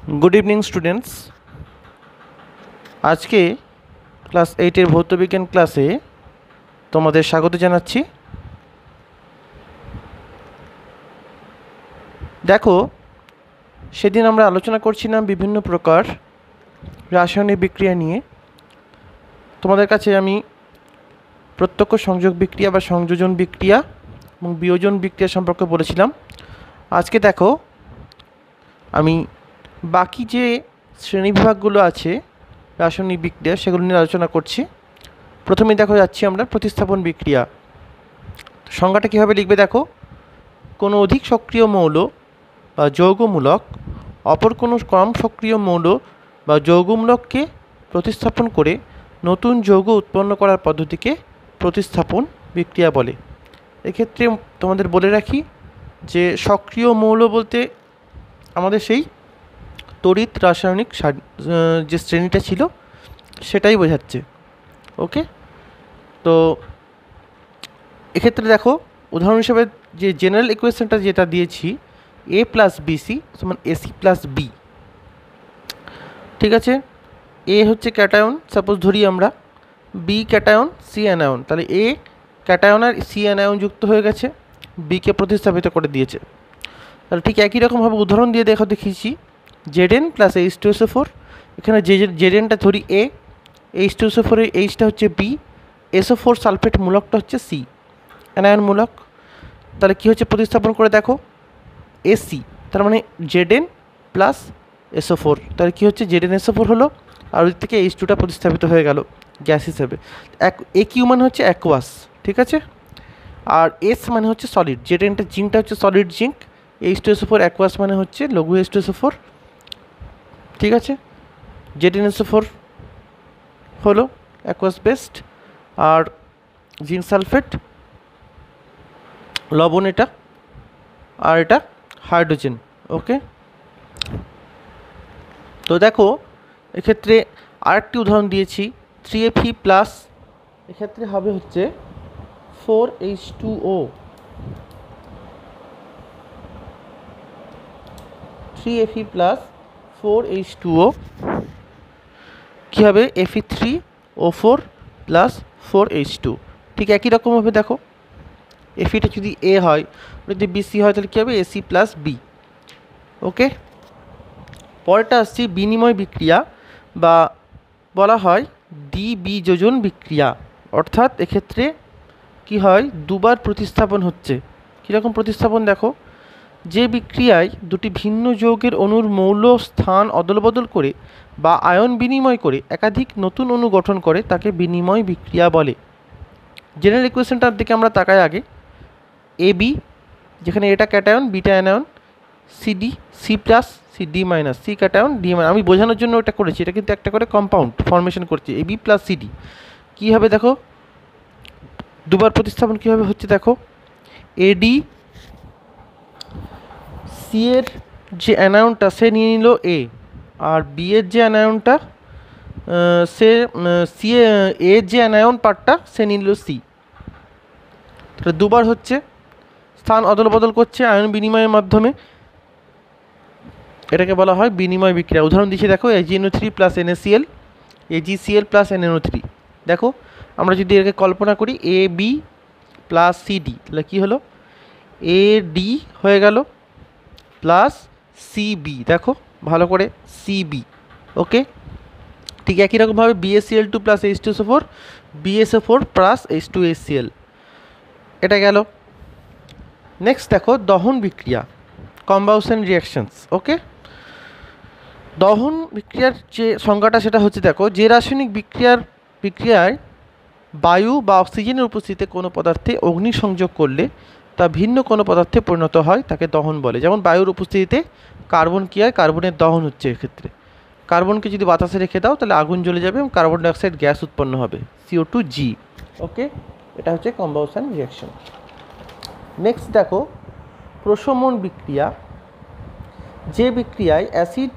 Good evening students. आज के class 8 भौत विज्ञान क्लासे तुम्हारे स्वागत जानाচ্ছি। देखो सेदिन आमरा आलोचना करছিলাম विभिन्न प्रकार रासायनिक बिक्रिया निये। तुम्हारे काछे आमी प्रत्यक्ष संयोग बिक्रिया बा संयोजन बिक्रिया एबं वियोजन बिक्रिया सम्पर्के बोलेছিলাম। आज के देखो आमी बाकी जे श्रेणीविभागगुलो आछे रासायनिक बिक्रिया सेगुलो निये आलोचना करछि। प्रथमेই देखो যাচ্ছি আমরা प्रतिस्थापन बिक्रिया। संज्ञाटा किभाবে लिखबे देखो, कोनो अधिक सक्रिय मौल बा यौगमूलक अपर कोनो कम सक्रिय मौल बा यौगमूलकके प्रतिस्थापन करे नतून यौग उत्पन्न करार पद्धतिके प्रतिस्थापन बिक्रिया बोले। एक्षेत्रे तोमादेर बोले राखी जे सक्रिय मौल बोलते आमादेर सेई तड़िৎ रासायनिक जे श्रेणीटा छिलो सेटाई बोझाচ্ছে। ओके, तो एक्षेत्रे देखो उदाहरण हिसेबे जे जेनारेल इक्वेशनटा जेटा दिएछि ए प्लस बी सी समान ए सी प्लस बी। ठीक आछे, ए होच्छे क्याटायन, सपोज धरि आमरा बी क्याटायन सी अ্যানায়ন, ताहले ए क्याटायन और सी अ্যানায়ন जुक्त हये गेछे, बी के प्रतिस्थापित करे दिएछे। ताहले ठीक एकई रकम भावे उदाहरण दिए देखो देখিয়েছি जेड प्लस H2SO4। एखाने जेड धरी ए, H2SO4 एचटा होच्छे बी, SO4 सालफेट मूलकटा होच्छे सी अ্যানায়ন मूलक। ताहले कि होच्छे प्रतिस्थापन करे देखो एसि, तार माने जेड प्लस SO4, ताहले कि होच्छे ZnSO4 हलो और ओदिक थेके H2टा प्रतिस्थापित हये गेल ग्यास हिसेबे। एक्यू माने होच्छे एक्वास, ठीक आछे, और एस माने होच्छे सलिड, जेडटा जिंकटा होच्छे सलिड जिंक, H2SO4 एक्वास माने होच्छे लघु H2SO4। ठीक है, ZnSO4 हलो एक्वास बेस्ड और जिंक सालफेट लवण एटा और एटा हाइड्रोजेन। ओके, तो देखो एक्षेत्रे आरेकटी उदाहरण दिएछि 3Fe प्लस एक्षेत्रे हबे होच्छे 4H2O, 3Fe प्लस 4H2O कि हबे Fe3O4 प्लस 4H2। ठीक एक ही रकम भावे देखो एफिटा यदि ए हय यदि बीसी हय ताहले कि हबे एसि प्लस बी। ओके, परेरटा आसछि विनिमय बिक्रिया बा बला हय द्वि वियोजन बिक्रिया। अर्थात एक्षेत्रे कि हय दुबार प्रतिस्थापन होच्छे। कि रकम प्रतिस्थापन देखो, जे बिक्रियाय दुटी भिन्न यौगेर अणुर मौल स्थान अदल बदल करे बा आयन विनिमय करे एकाधिक नतून अणु गठन करे ताके विनिमय बिक्रिया बोले। जेनारेल इक्वेशनटार दिके आमरा ताकाई आगे, ए बी जेखाने एटा क्याटायन बीटा anion, C D C plus C D minus, C cation D minus, आमी बोझानोर जोन्नो एटा करेछि, एटा किन्तु एकटा करे कम्पाउंड फर्मेशन करछि A B plus C D. कि हबे देखो दुबार प्रतिस्थापन किभाবে হচ্ছে देखो, ए डी सी एर जे অ্যানায়নটা সে নিয়ে নিল এ और बी एर जे অ্যানায়নটা से सी ए जे অ্যানায়ন পার্টটা সে নিয়ে নিল সি। তো দুবার হচ্ছে স্থান অদল বদল করছে আয়ন বিনিময়ের মাধ্যমে, এটাকে বলা হয় বিনিময় বিক্রিয়া। উদাহরণ দিচ্ছি দেখো AgNO3 plus NaCl, AgCl plus NaNO3। দেখো আমরা যদি এটাকে কল্পনা করি A B plus C D, তাহলে কী হলো এ ডি হয়ে গেল প্লাস সি বি, দেখো ভালো করে সি বি। ওকে, ঠিক একই রকমভাবে BaCl2 plus H2SO4, BaSO4 plus H2HCl, এটা গেল। নেক্সট দেখো দহন বিক্রিয়া, কম্বাউশন রিয়াকশনস। ওকে, দহন বিক্রিয়ার যে সংজ্ঞাটা সেটা হচ্ছে দেখো যে রাসায়নিক বিক্রিয়ায় বায়ু বা অক্সিজেনের উপস্থিতিতে কোনো পদার্থে অগ্নিসংযোগ করলে তা ভিন্ন কোনো পদার্থে পরিণত হয় তাকে দহন বলে। যেমন বায়ুর উপস্থিতিতে কার্বন কী হয়, কার্বনের দহন হচ্ছে। এক্ষেত্রে কার্বনকে যদি বাতাসে রেখে দাও তাহলে আগুন জ্বলে যাবে এবং কার্বন ডাইঅক্সাইড গ্যাস উৎপন্ন হবে CO2G। ওকে, এটা হচ্ছে কম্বাউশন রিয়াকশন। নেক্সট দেখো প্রশমন বিক্রিয়া, যে বিক্রিয়ায় অ্যাসিড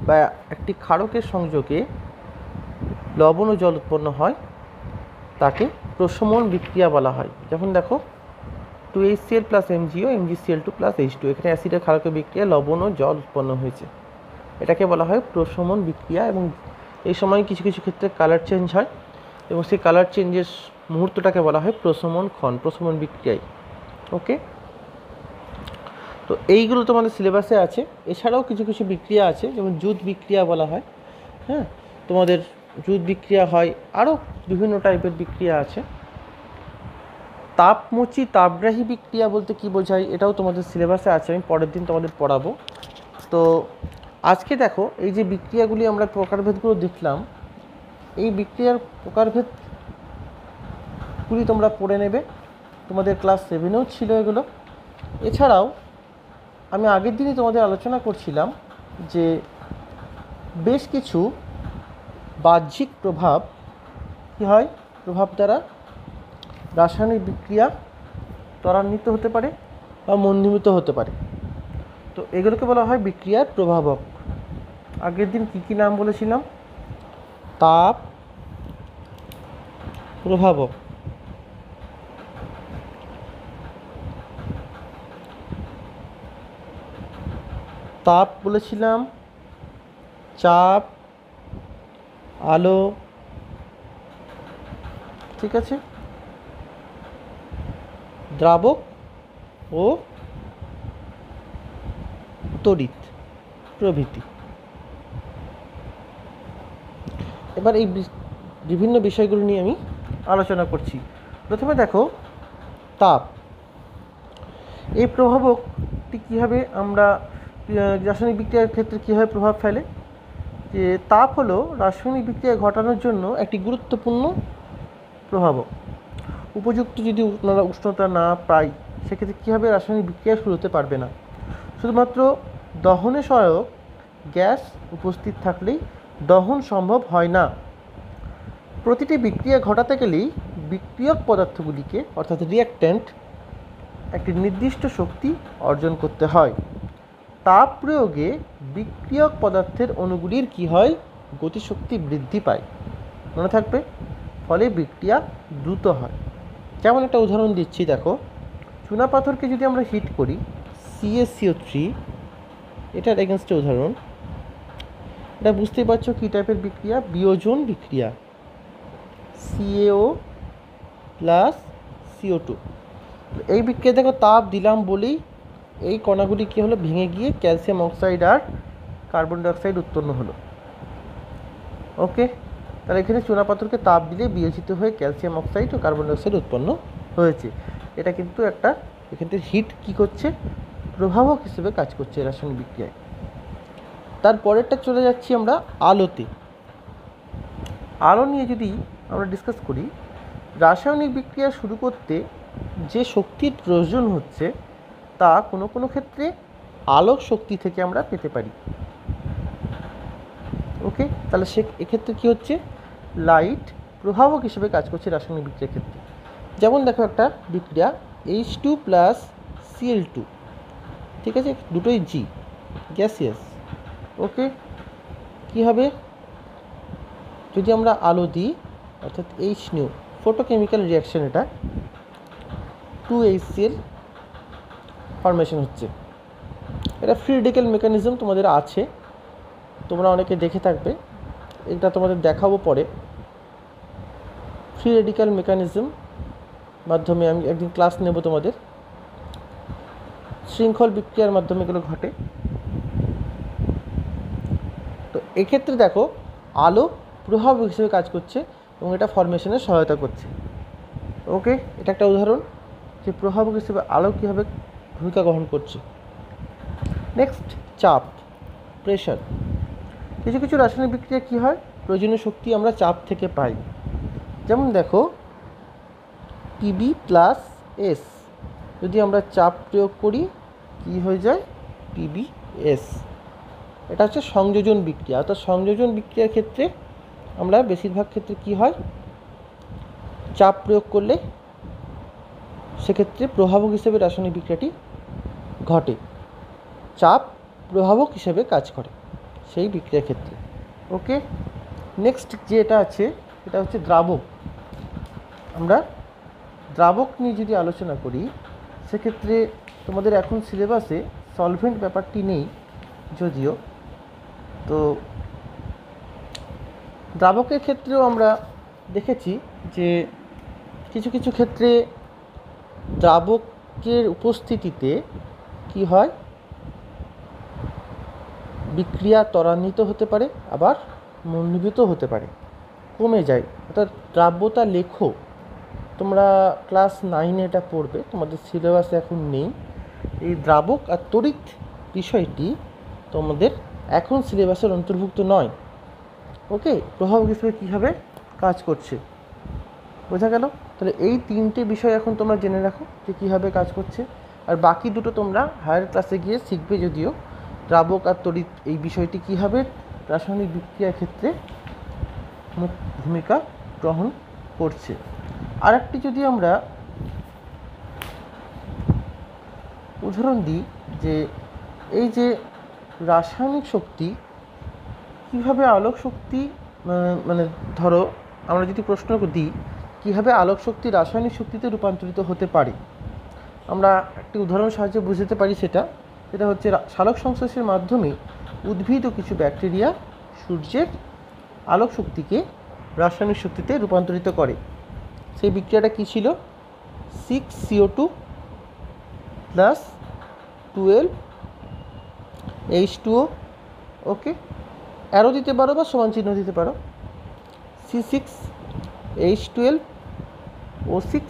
বা একটি ক্ষারকের সংযোগে লবণ ও জল উৎপন্ন হয় তাকে প্রশমন বিক্রিয়া বলা হয়। যখন দেখো 2HCl plus MgO MgCl2 plus H2, এখানে অ্যাসিড আর ক্ষারকের বিক্রিয়া লবণ ও জল উৎপন্ন হয়েছে। এটাকে বলা হয় প্রশমন বিক্রিয়া, এবং এই সময় কিছু কিছু ক্ষেত্রে কালার চেঞ্জ হয় এবং সেই কালার চেঞ্জের মুহূর্তটাকে বলা হয় প্রশমন ক্ষণ, প্রশমন বিক্রিয়ায়। ওকে, তো এইগুলো তোমাদের সিলেবাসে আছে। এছাড়াও কিছু কিছু বিক্রিয়া আছে, যেমন জুট বিক্রিয়া বলা হয়। হ্যাঁ, তোমাদের জুট বিক্রিয়া হয়, আরও বিভিন্ন টাইপের বিক্রিয়া আছে। তাপমোচী তাপগ্রাহী বিক্রিয়া বলতে কি বোঝায়, এটাও তোমাদের সিলেবাসে আছে, আমি পরের দিন তোমাদের পড়াবো। তো আজকে দেখো, এই যে বিক্রিয়াগুলি আমরা প্রকারভেদগুলো দেখলাম, এই বিক্রিয়ার প্রকারভেদগুলি তোমরা পড়ে নেবে, তোমাদের ক্লাস 7-এও ছিল এগুলো। এছাড়াও আমি আগের দিনই তোমাদের আলোচনা করছিলাম যে বেশ কিছু বাহ্যিক প্রভাব কী হয়, প্রভাব দ্বারা রাসায়নিক বিক্রিয়া ত্বরান্বিত হতে পারে বা মন্দীভূত হতে পারে। তো এগুলোকে বলা হয় বিক্রিয়ার প্রভাবক। আগের দিন কী কী নাম বলেছিলাম? তাপ প্রভাবক, তাপ বলেছিলাম, চাপ, আলো, ঠিক আছে, দ্রাবক ও তড়িৎ প্রভৃতি। এবার এই বিভিন্ন বিষয়গুলো নিয়ে আমি আলোচনা করছি। প্রথমে দেখো তাপ, এই প্রভাবকটি কীভাবে আমরা রাসায়নিক বিক্রিয়ার ক্ষেত্রে কীভাবে প্রভাব ফেলে। যে তাপ হলো রাসায়নিক বিক্রিয়া ঘটানোর জন্য একটি গুরুত্বপূর্ণ প্রভাবক। উপযুক্ত যদি উষ্ণতা না পাই, সেক্ষেত্রে কীভাবে রাসায়নিক বিক্রিয়া শুরু হতে পারবে না। শুধুমাত্র দহনে সহায়ক গ্যাস উপস্থিত থাকলেই দহন সম্ভব হয় না। প্রতিটি বিক্রিয়া ঘটাতে গেলেই বিক্রিয়ক পদার্থগুলিকে, অর্থাৎ রিঅ্যাক্ট্যান্ট, একটি নির্দিষ্ট শক্তি অর্জন করতে হয়। তাপ প্রয়োগে বিক্রিয়ক পদার্থের অণুগুলির কী হয়, গতিশক্তি বৃদ্ধি পায়, মনে থাকবে। ফলে বিক্রিয়া দ্রুত হয়। যেমন একটা উদাহরণ দিচ্ছি, দেখো চুনাপাথরকে যদি আমরা হিট করি, CaCO3, এটার এগেনস্টে উদাহরণ। এটা বুঝতেই পারছো কী টাইপের বিক্রিয়া, বিয়োজন বিক্রিয়া, CaO প্লাস CO2। এই বিক্রিয়া দেখো তাপ দিলাম বলেই এই কণাগুলি কী হলো, ভেঙে গিয়ে ক্যালসিয়াম অক্সাইড আর কার্বন ডাইঅক্সাইড উৎপন্ন হলো। ওকে, তাহলে এখানে চুনাপাথরকে তাপ দিলে বিয়োজিত হয়ে ক্যালসিয়াম অক্সাইড ও কার্বন ডাইঅক্সাইড উৎপন্ন হয়েছে। এটা কিন্তু একটা, এখানে হিট কী করছে, প্রভাবক হিসেবে কাজ করছে রাসায়নিক বিক্রিয়ায়। তারপরেরটা চলে যাচ্ছি আমরা আলোতে। আলো নিয়ে যদি আমরা ডিসকাস করি, রাসায়নিক বিক্রিয়া শুরু করতে যে শক্তির প্রয়োজন হচ্ছে, তা কোনো কোনো ক্ষেত্রে আলোক শক্তি থেকে আমরা পেতে পারি। ওকে, তাহলে এক্ষেত্রে কী হচ্ছে, লাইট প্রভাবক হিসেবে কাজ করছে রাসায়নিক বিক্রিয়ার ক্ষেত্রে। যেমন দেখো একটা বিক্রিয়া H2 প্লাস Cl2, ঠিক আছে, দুটোই G, গ্যাসিয়াস। ওকে, কী হবে, যদি আমরা আলো দিই, অর্থাৎ H∧, ফটোকেমিক্যাল রিয়াকশান, এটা 2HCl ফরমেশন হচ্ছে। এটা ফ্রি রেডিক্যাল মেকানিজম তোমাদের আছে, তোমরা অনেকে দেখে থাকবে, এটা তোমাদের দেখাবো পরে। ফ্রি রেডিক্যাল মেকানিজম মাধ্যমে আমি একদিন ক্লাস নেব তোমাদের। শৃঙ্খল বিক্রিয়ার মাধ্যমে এগুলো ঘটে। তো এক্ষেত্রে দেখো আলো প্রভাবক হিসেবে কাজ করছে এবং এটা ফরমেশনে সহায়তা করছে। ওকে, এটা একটা উদাহরণ যে প্রভাবক হিসেবে আলো কীভাবে ভূমিকা গ্রহণ করছে। নেক্সট, চাপ, প্রেশার। কিছু কিছু রাসায়নিক বিক্রিয়া কী হয়, প্রয়োজনীয় শক্তি আমরা চাপ থেকে পাই। যেমন দেখো Pb প্লাস S, যদি আমরা চাপ প্রয়োগ করি কী হয়ে যায়, PbS। এটা হচ্ছে সংযোজন বিক্রিয়া। অর্থাৎ সংযোজন বিক্রিয়ার ক্ষেত্রে আমরা বেশিরভাগ ক্ষেত্রে কী হয়, চাপ প্রয়োগ করলে সেক্ষেত্রে প্রভাবক হিসেবে রাসায়নিক বিক্রিয়াটি ঘটে। চাপ প্রভাবক হিসেবে কাজ করে সেই বিক্রিয়ার ক্ষেত্রে। ওকে, নেক্সট যেটা আছে এটা হচ্ছে দ্রাবক। আমরা দ্রাবক নিয়ে যদি আলোচনা করি, সেক্ষেত্রে তোমাদের এখন সিলেবাসে সলভেন্ট ব্যাপারটি নেই, যদিও তো দ্রাবকের ক্ষেত্রেও আমরা দেখেছি যে কিছু কিছু ক্ষেত্রে দ্রাবকের উপস্থিতিতে কি হয়, বিক্রিয়া ত্বরান্বিত হতে পারে, আবার মন্দীভূত হতে পারে, কমে যায়। অর্থাৎ দ্রাব্যতা লেখো, তোমরা ক্লাস 9-এ এটা পড়বে, তোমাদের সিলেবাসে এখন নেই। এই দ্রাবক আর তড়িৎ বিষয়টি তোমাদের এখন সিলেবাসের অন্তর্ভুক্ত নয়। ওকে, প্রভাবক হিসেবে কীভাবে কাজ করছে বোঝা গেল? তাহলে এই 3টে বিষয় এখন তোমরা জেনে রাখো যে কীভাবে কাজ করছে, আর বাকি দুটো তোমরা হায়ার ক্লাসে গিয়ে শিখবে। যদিও দ্রাবক আর তড়িৎ এই বিষয়টি কীভাবে রাসায়নিক বিক্রিয়ার ক্ষেত্রে ভূমিকা গ্রহণ করছে। আরেকটি যদি আমরা উদাহরণ দিই, যে এই যে রাসায়নিক শক্তি কীভাবে আলোক শক্তি, মানে ধরো আমরা যদি প্রশ্ন দিই কীভাবে আলোক শক্তি রাসায়নিক শক্তিতে রূপান্তরিত হতে পারে, আমরা একটি উদাহরণ সাহায্যে বুঝতে পারি। সেটা হচ্ছে সালোক সংশ্লেষের মাধ্যমে উদ্ভিদ ও কিছু ব্যাকটেরিয়া সূর্যের আলোক শক্তিকে রাসায়নিক শক্তিতে রূপান্তরিত করে। সেই বিক্রিয়াটা কী ছিল? 6CO2 plus 12H2O। ওকে, অ্যারো দিতে পারো বা সমান চিহ্ন দিতে পারো। C6H12O6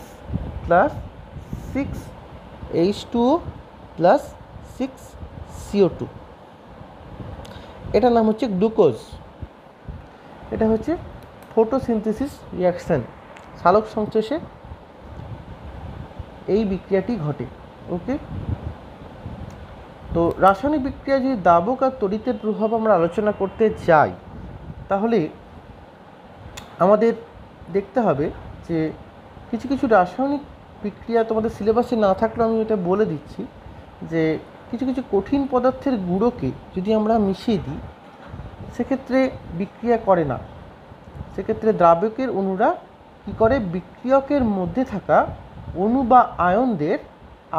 plus 6H2O plus 6CO2, এটার নাম হচ্ছে গ্লুকোজ। এটা হচ্ছে ফটোসিনথেসিস রিয়াকশান, সালোক সংশ্লেষে এই বিক্রিয়াটি ঘটে। ওকে, তো রাসায়নিক বিক্রিয়া যদি দ্রাবক আর তড়িতের প্রভাব আমরা আলোচনা করতে যাই, তাহলে আমাদের দেখতে হবে যে কিছু কিছু রাসায়নিক বিক্রিয়া তোমাদের সিলেবাসে না থাকলেও আমি এটা বলে দিচ্ছি, যে কিছু কিছু কঠিন পদার্থের গুঁড়োকে যদি আমরা মিশিয়ে দিই সেক্ষেত্রে বিক্রিয়া করে না। সেক্ষেত্রে দ্রাবকের অণুরা কী করে, বিক্রিয়কের মধ্যে থাকা অণু বা আয়নদের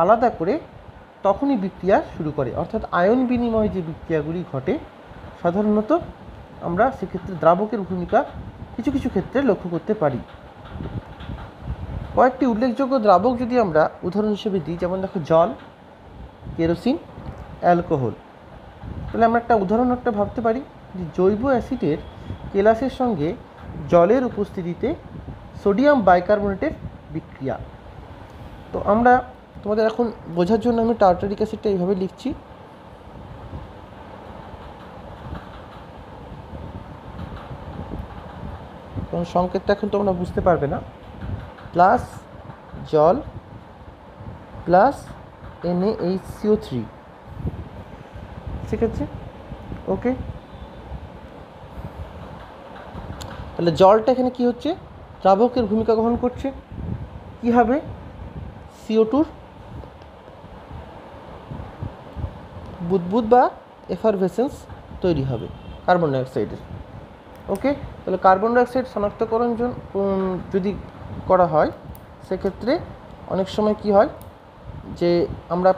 আলাদা করে তখনই বিক্রিয়া শুরু করে। অর্থাৎ আয়ন বিনিময় যে বিক্রিয়াগুলি ঘটে সাধারণত আমরা সেক্ষেত্রে দ্রাবকের ভূমিকা কিছু কিছু ক্ষেত্রে লক্ষ্য করতে পারি। কয়েকটি উল্লেখযোগ্য দ্রাবক যদি আমরা উদাহরণ হিসেবে দিই, যেমন দেখো জল, কেরোসিন, অ্যালকোহল। তাহলে আমরা একটা উদাহরণ ভাবতে পারি যে জৈব অ্যাসিডের কেলাসের সঙ্গে জলের উপস্থিতিতে সোডিয়াম বাইকার্বনেটের বিক্রিয়া। তো আমরা তোমাদের এখন বোঝার জন্য আমি টার্টারিক অ্যাসিডটা এইভাবে লিখছি। কারণ সংকেতটা এখন তোমরা বুঝতে পারবে না। প্লাস জল প্লাস NaHCO3, ঠিক আছে? ওকে, তাহলে জলটা এখানে কি হচ্ছে, দ্রাবকের ভূমিকা গ্রহণ করছে। কি হবে, CO2 বুদবুদ বা এফারভেসেন্স তৈরি হবে কার্বন ডাইঅক্সাইডের। ওকে, তাহলে কার্বন ডাইঅক্সাইড শনাক্তকরণ যদি করা হয় সেক্ষেত্রে অনেক সময় কি হয় যে আমরা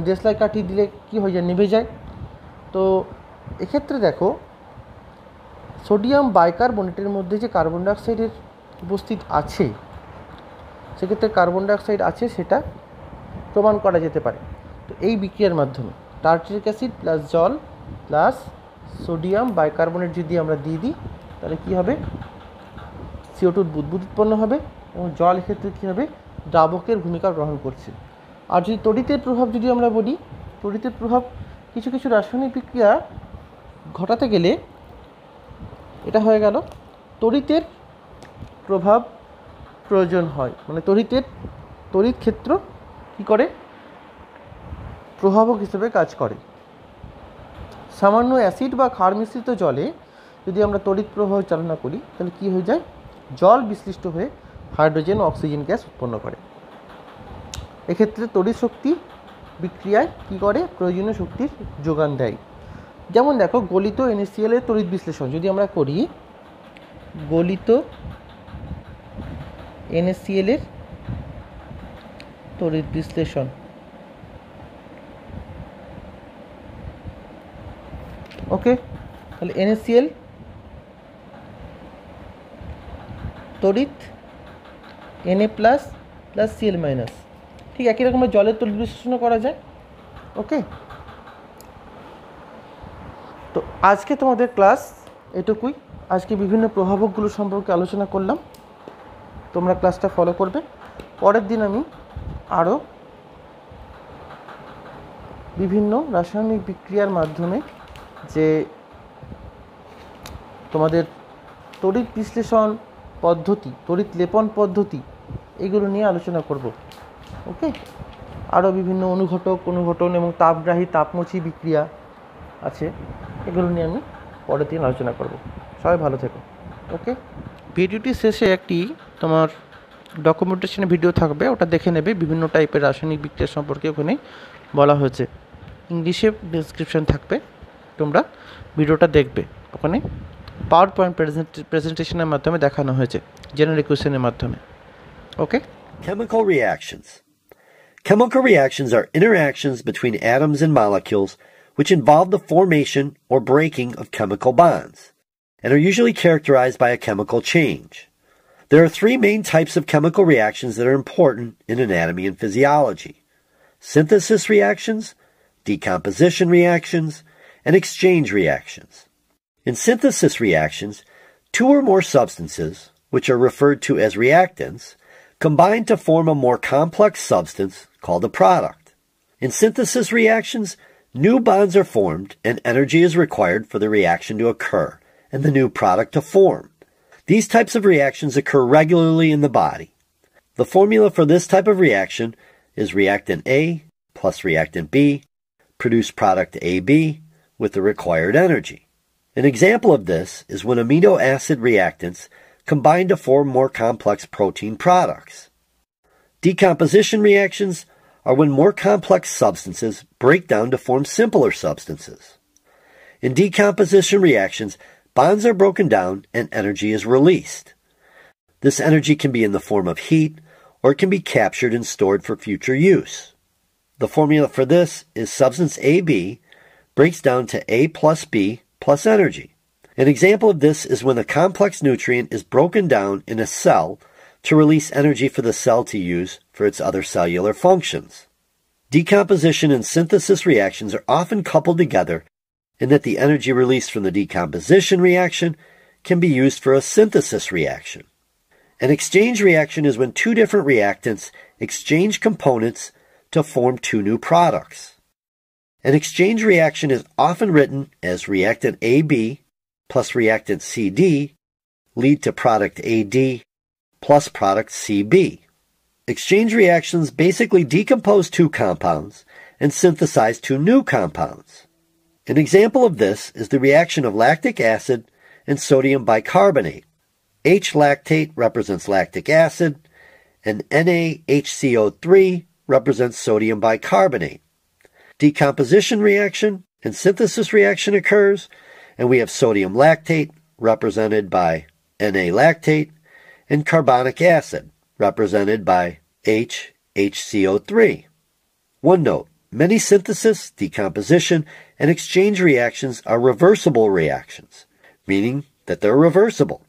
দেশলাই কাঠি দিলে কি হয়ে যায়, নিভে যায়। তো এক্ষেত্রে দেখো সোডিয়াম বাইকার্বনেটের মধ্যে যে কার্বন ডাইঅক্সাইডের উপস্থিত আছে, সেক্ষেত্রে কার্বন ডাইঅক্সাইড আছে সেটা প্রমাণ করা যেতে পারে। তো এই বিক্রিয়ার মাধ্যমে টার্টারিক অ্যাসিড প্লাস জল প্লাস সোডিয়াম বাইকার্বনেট যদি আমরা দিয়ে দিই তাহলে কী হবে, CO2 বুদবুদ উৎপন্ন হবে এবং জল এক্ষেত্রে কী হবে, দ্রাবকের ভূমিকা গ্রহণ করছে। আর যদি তড়িতের প্রভাব যদি আমরা বলি, তড়িতের প্রভাব কিছু কিছু রাসায়নিক বিক্রিয়া ঘটাতে গেলে এটা হয়ে গেল তড়িতের প্রভাব প্রয়োজন হয়, মানে তড়িৎ ক্ষেত্র কী করে, প্রভাবক হিসেবে কাজ করে। সামান্য অ্যাসিড বা ক্ষার মিশ্রিত জলে যদি আমরা তড়িৎ প্রবাহ চালনা করি তাহলে কী হয়ে যায়, জল বিশ্লিষ্ট হয়ে হাইড্রোজেন ও অক্সিজেন গ্যাস উৎপন্ন করে। এক্ষেত্রে তড়িৎ শক্তি বিক্রিয়ায় কী করে, প্রয়োজনীয় শক্তির যোগান দেয়। যেমন দেখো গলিত NaCl এর তড়িৎ বিশ্লেষণ যদি আমরা করি, গলিত NaCl এর তড়িৎ বিশ্লেষণ, ওকে, তাহলে NaCl তড়িৎ Na plus plus Cl minus, ঠিক একই রকমের জলের তড়িৎ বিশ্লেষণও করা যায়। ওকে, তো আজকে তোমাদের ক্লাস এটুকুই। আজকে বিভিন্ন প্রভাবকগুলো সম্পর্কে আলোচনা করলাম, তোমরা ক্লাসটা ফলো করবে। পরের দিন আমি আরও বিভিন্ন রাসায়নিক বিক্রিয়ার মাধ্যমে যে তোমাদের তড়িৎ বিশ্লেষণ পদ্ধতি, তড়িৎ লেপন পদ্ধতি, এগুলো নিয়ে আলোচনা করব। ওকে, আরও বিভিন্ন অনুঘটন এবং তাপগ্রাহী তাপমোচী বিক্রিয়া আছে, এগুলো নিয়ে আমি পরের দিন আলোচনা করব। সবাই ভালো থেকো। ওকে, ভিডিওটির শেষে একটি তোমার ডকুমেন্টেশনের ভিডিও থাকবে, ওটা দেখে নেবে। বিভিন্ন টাইপের রাসায়নিক বিক্রিয়া সম্পর্কে ওখানে বলা হয়েছে, ইংলিশে ডেসক্রিপশন থাকবে, তোমরা ভিডিওটা দেখবে। ওখানে পাওয়ার পয়েন্ট প্রেজেন্টেশনের মাধ্যমে দেখানো হয়েছে, জেনারেল কোয়েশ্চেনের মাধ্যমে। ওকে, Chemical reactions. Chemical reactions are interactions between atoms and molecules which involve the formation or breaking of chemical bonds and are usually characterized by a chemical change. There are three main types of chemical reactions that are important in anatomy and physiology: synthesis reactions, decomposition reactions, and exchange reactions. In synthesis reactions, two or more substances, which are referred to as reactants, combine to form a more complex substance called a product. In synthesis reactions, new bonds are formed and energy is required for the reaction to occur and the new product to form. These types of reactions occur regularly in the body. The formula for this type of reaction is reactant A plus reactant B produce product AB with the required energy. An example of this is when amino acid reactants combine to form more complex protein products. Decomposition reactions are when more complex substances break down to form simpler substances. In decomposition reactions, bonds are broken down and energy is released. This energy can be in the form of heat or it can be captured and stored for future use. The formula for this is substance AB breaks down to A plus B plus energy. An example of this is when a complex nutrient is broken down in a cell to release energy for the cell to use for its other cellular functions. Decomposition and synthesis reactions are often coupled together in that the energy released from the decomposition reaction can be used for a synthesis reaction. An exchange reaction is when two different reactants exchange components to form two new products. An exchange reaction is often written as reactant AB plus reactant CD lead to product AD plus product CB. Exchange reactions basically decompose two compounds and synthesize two new compounds. An example of this is the reaction of lactic acid and sodium bicarbonate. H-lactate represents lactic acid and NaHCO3 represents sodium bicarbonate. Decomposition reaction and synthesis reaction occurs, and we have sodium lactate represented by Na-lactate and carbonic acid represented by HCO3. One note: many synthesis, decomposition, and exchange reactions are reversible reactions, meaning that they're reversible.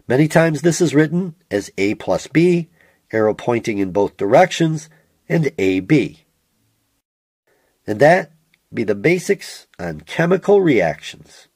Many times this is written as A plus B, arrow pointing in both directions, and AB. And that be the basics on chemical reactions.